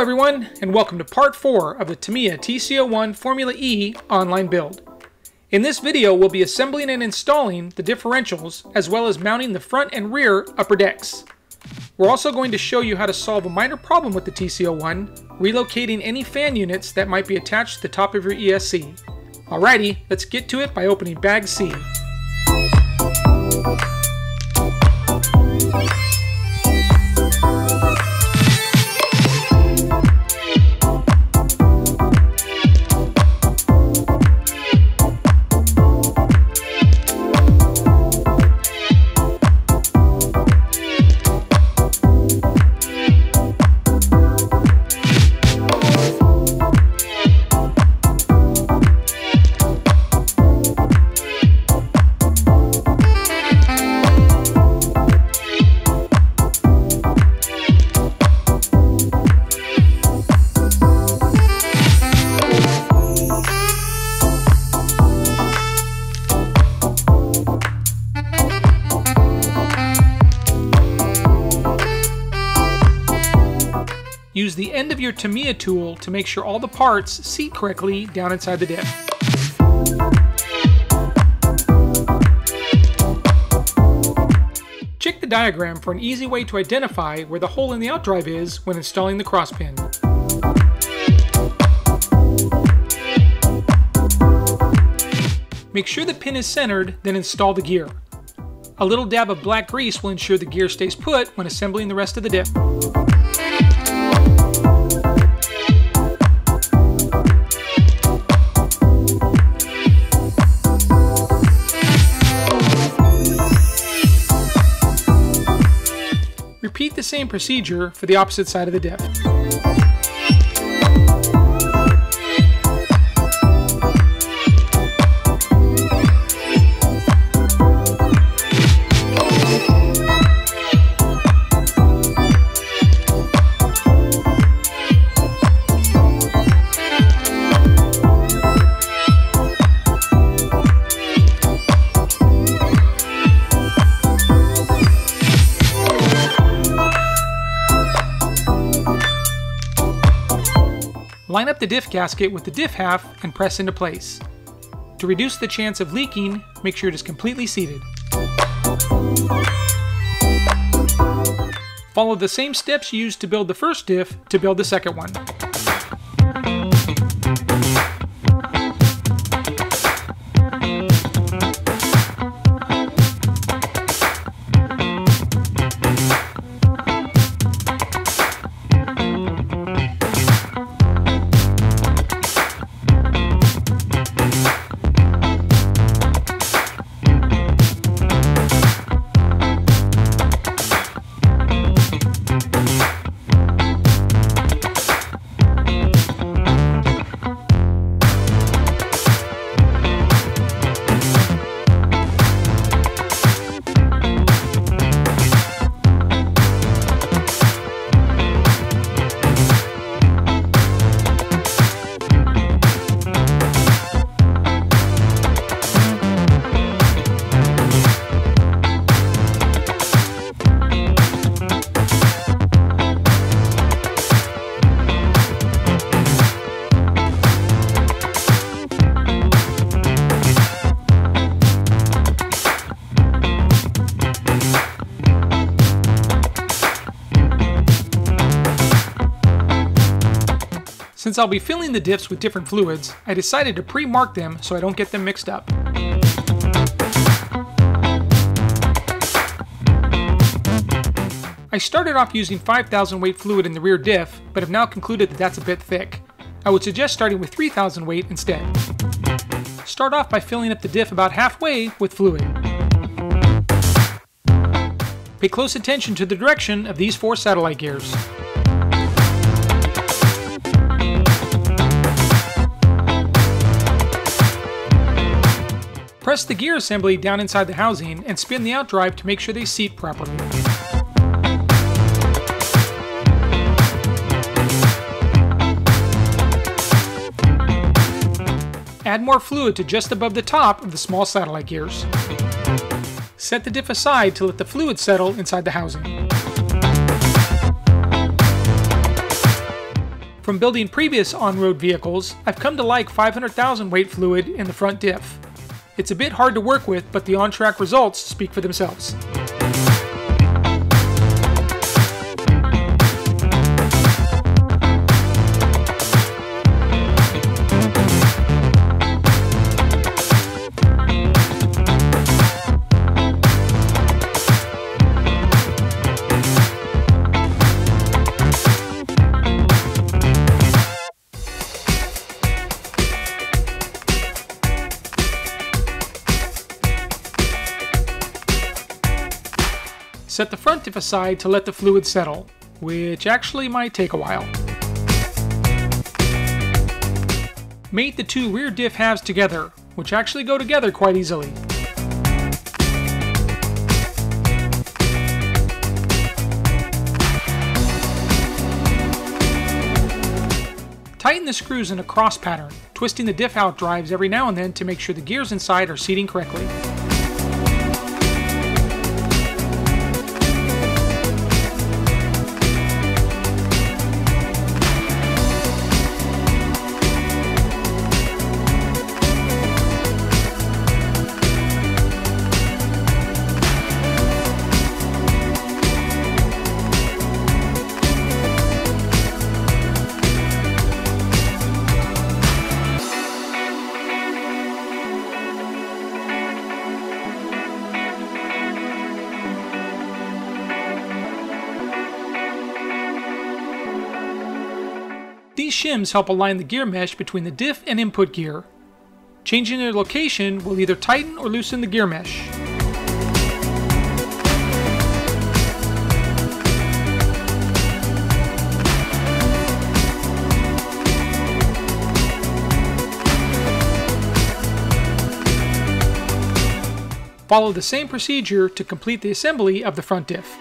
everyone, and welcome to part 4 of the Tamiya TC-01 Formula E online build. In this video, we'll be assembling and installing the differentials, as well as mounting the front and rear upper decks. We're also going to show you how to solve a minor problem with the TC-01, relocating any fan units that might be attached to the top of your ESC. Alrighty, let's get to it by opening bag C. Use the end of your Tamiya tool to make sure all the parts seat correctly down inside the diff. Check the diagram for an easy way to identify where the hole in the outdrive is when installing the crosspin. Make sure the pin is centered, then install the gear. A little dab of black grease will ensure the gear stays put when assembling the rest of the diff. Repeat the same procedure for the opposite side of the diff. Line up the diff gasket with the diff half and press into place. To reduce the chance of leaking, make sure it is completely seated. Follow the same steps used to build the first diff to build the second one. Since I'll be filling the diffs with different fluids, I decided to pre-mark them so I don't get them mixed up. I started off using 5,000 weight fluid in the rear diff, but have now concluded that that's a bit thick. I would suggest starting with 3,000 weight instead. Start off by filling up the diff about halfway with fluid. Pay close attention to the direction of these 4 satellite gears. Press the gear assembly down inside the housing and spin the outdrive to make sure they seat properly. Add more fluid to just above the top of the small satellite gears. Set the diff aside to let the fluid settle inside the housing. From building previous on-road vehicles, I've come to like 500,000 weight fluid in the front diff. It's a bit hard to work with, but the on-track results speak for themselves. Set the front diff aside to let the fluid settle, which actually might take a while. Mate the two rear diff halves together, which actually go together quite easily. Tighten the screws in a cross pattern, twisting the diff out drives every now and then to make sure the gears inside are seating correctly. These shims help align the gear mesh between the diff and input gear. Changing their location will either tighten or loosen the gear mesh. Follow the same procedure to complete the assembly of the front diff.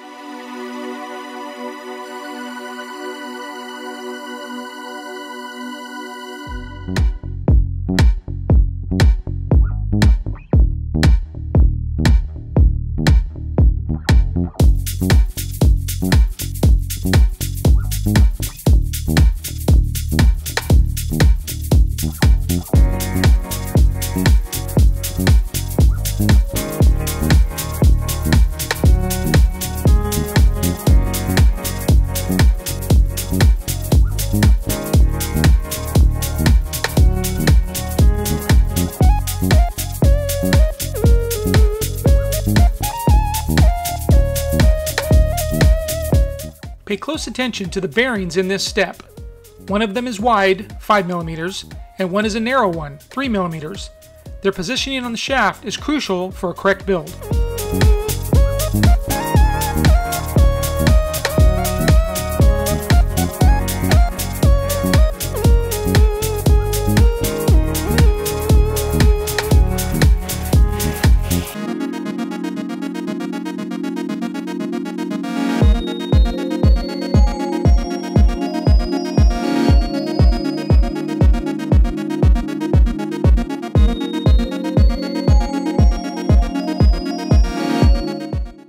Pay close attention to the bearings in this step. One of them is wide, 5 mm, and one is a narrow one, 3 mm. Their positioning on the shaft is crucial for a correct build.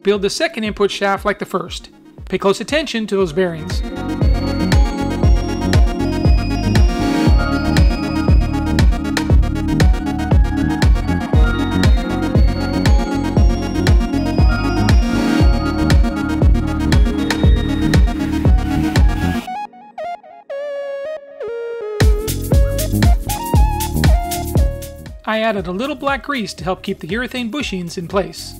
Build the second input shaft like the first. Pay close attention to those bearings. I added a little black grease to help keep the urethane bushings in place.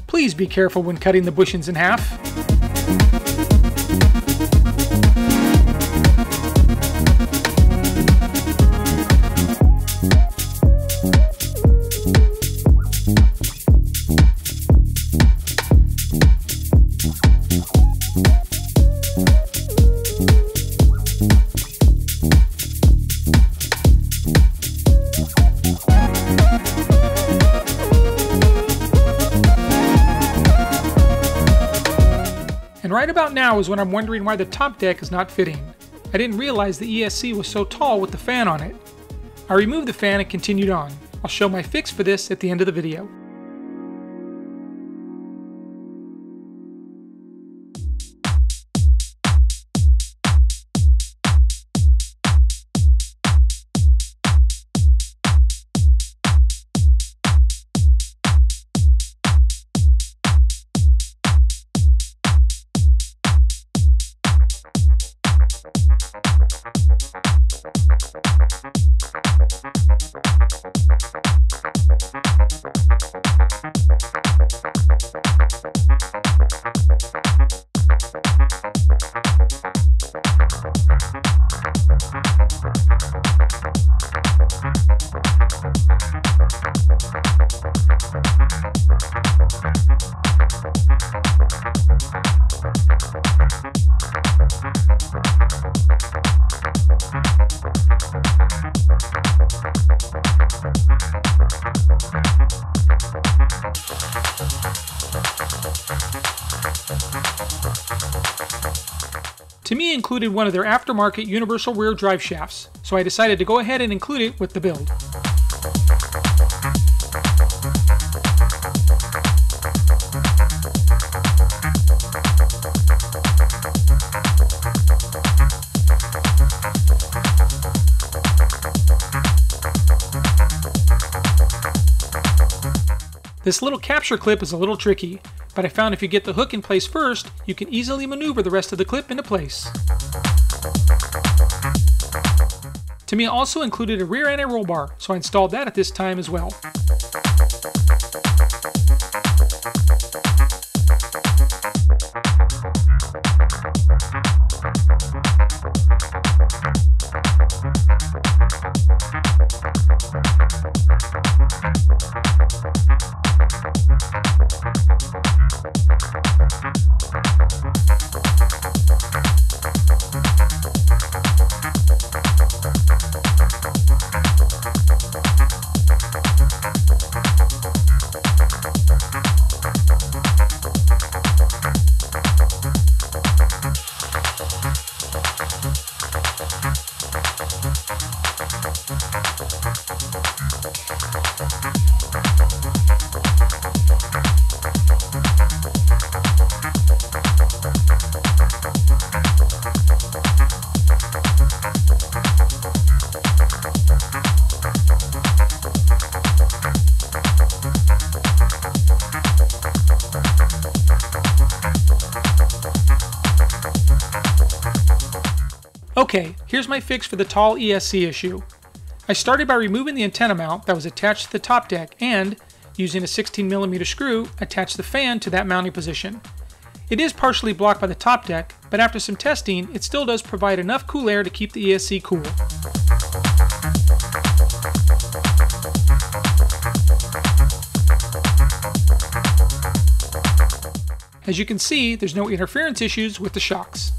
Please be careful when cutting the bushings in half. And right about now is when I'm wondering why the top deck is not fitting. I didn't realize the ESC was so tall with the fan on it. I removed the fan and continued on. I'll show my fix for this at the end of the video. Tamiya included one of their aftermarket universal rear drive shafts, so I decided to go ahead and include it with the build. This little capture clip is a little tricky, but I found if you get the hook in place first, you can easily maneuver the rest of the clip into place. Tamiya also included a rear anti-roll bar, so I installed that at this time as well. Okay, here's my fix for the tall ESC issue. I started by removing the antenna mount that was attached to the top deck and, using a 16mm screw, attached the fan to that mounting position. It is partially blocked by the top deck, but after some testing, it still does provide enough cool air to keep the ESC cool. As you can see, there's no interference issues with the shocks.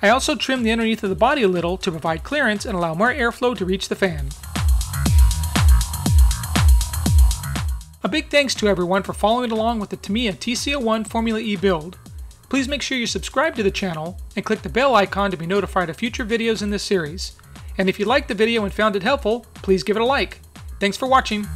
I also trimmed the underneath of the body a little to provide clearance and allow more airflow to reach the fan. A big thanks to everyone for following along with the Tamiya TC-01 Formula E build. Please make sure you subscribe to the channel and click the bell icon to be notified of future videos in this series. And if you liked the video and found it helpful, please give it a like. Thanks for watching.